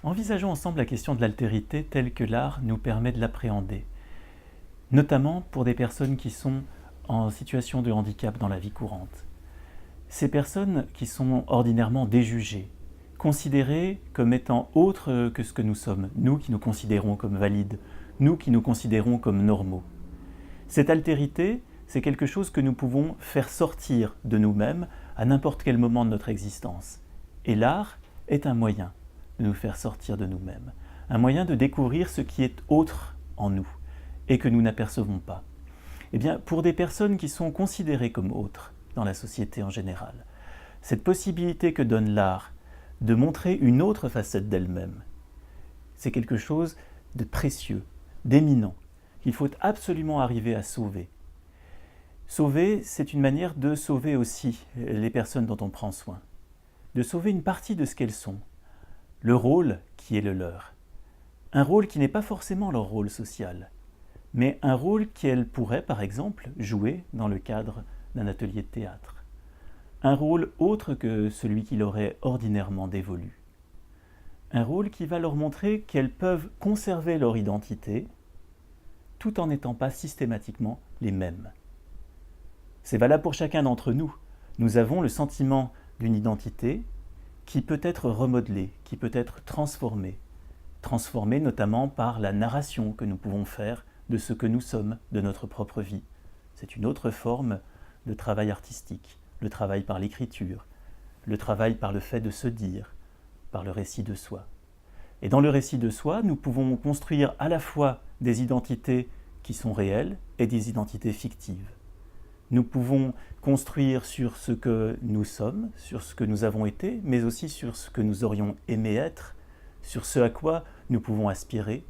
Envisageons ensemble la question de l'altérité telle que l'art nous permet de l'appréhender, notamment pour des personnes qui sont en situation de handicap dans la vie courante. Ces personnes qui sont ordinairement déjugées, considérées comme étant autres que ce que nous sommes, nous qui nous considérons comme valides, nous qui nous considérons comme normaux. Cette altérité, c'est quelque chose que nous pouvons faire sortir de nous-mêmes à n'importe quel moment de notre existence. Et l'art est un moyen de nous faire sortir de nous-mêmes, un moyen de découvrir ce qui est autre en nous et que nous n'apercevons pas. Eh bien, pour des personnes qui sont considérées comme autres dans la société en général, cette possibilité que donne l'art de montrer une autre facette d'elle-même, c'est quelque chose de précieux, d'éminent, qu'il faut absolument arriver à sauver. Sauver, c'est une manière de sauver aussi les personnes dont on prend soin, de sauver une partie de ce qu'elles sont, le rôle qui est le leur, un rôle qui n'est pas forcément leur rôle social, mais un rôle qu'elles pourraient, par exemple, jouer dans le cadre d'un atelier de théâtre, un rôle autre que celui qui leur est ordinairement dévolu, un rôle qui va leur montrer qu'elles peuvent conserver leur identité tout en n'étant pas systématiquement les mêmes. C'est valable pour chacun d'entre nous. Nous avons le sentiment d'une identité qui peut être remodelée, qui peut être transformée notamment par la narration que nous pouvons faire de ce que nous sommes, de notre propre vie. C'est une autre forme de travail artistique, le travail par l'écriture, le travail par le fait de se dire, par le récit de soi. Et dans le récit de soi, nous pouvons construire à la fois des identités qui sont réelles et des identités fictives. Nous pouvons construire sur ce que nous sommes, sur ce que nous avons été, mais aussi sur ce que nous aurions aimé être, sur ce à quoi nous pouvons aspirer,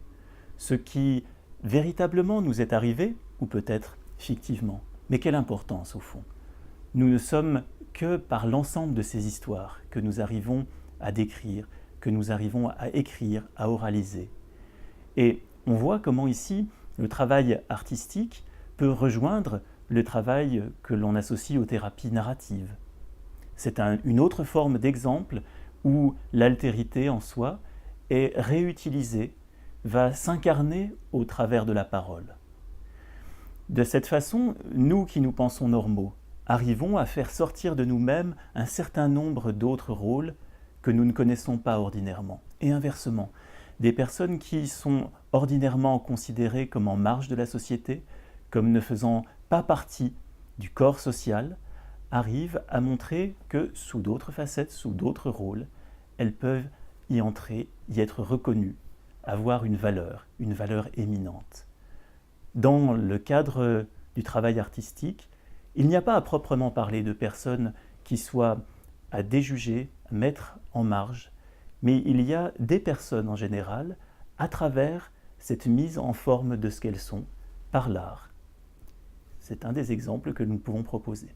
ce qui véritablement nous est arrivé, ou peut-être fictivement. Mais quelle importance au fond. Nous ne sommes que par l'ensemble de ces histoires que nous arrivons à décrire, que nous arrivons à écrire, à oraliser. Et on voit comment ici le travail artistique peut rejoindre le travail que l'on associe aux thérapies narratives. C'est une autre forme d'exemple où l'altérité en soi est réutilisée, va s'incarner au travers de la parole. De cette façon, nous qui nous pensons normaux, arrivons à faire sortir de nous-mêmes un certain nombre d'autres rôles que nous ne connaissons pas ordinairement. Et inversement, des personnes qui sont ordinairement considérées comme en marge de la société, comme ne faisant pas partie du corps social, arrivent à montrer que sous d'autres facettes, sous d'autres rôles, elles peuvent y entrer, y être reconnues, avoir une valeur éminente. Dans le cadre du travail artistique, il n'y a pas à proprement parler de personnes qui soient à déjuger, à mettre en marge, mais il y a des personnes en général à travers cette mise en forme de ce qu'elles sont par l'art. C'est un des exemples que nous pouvons proposer.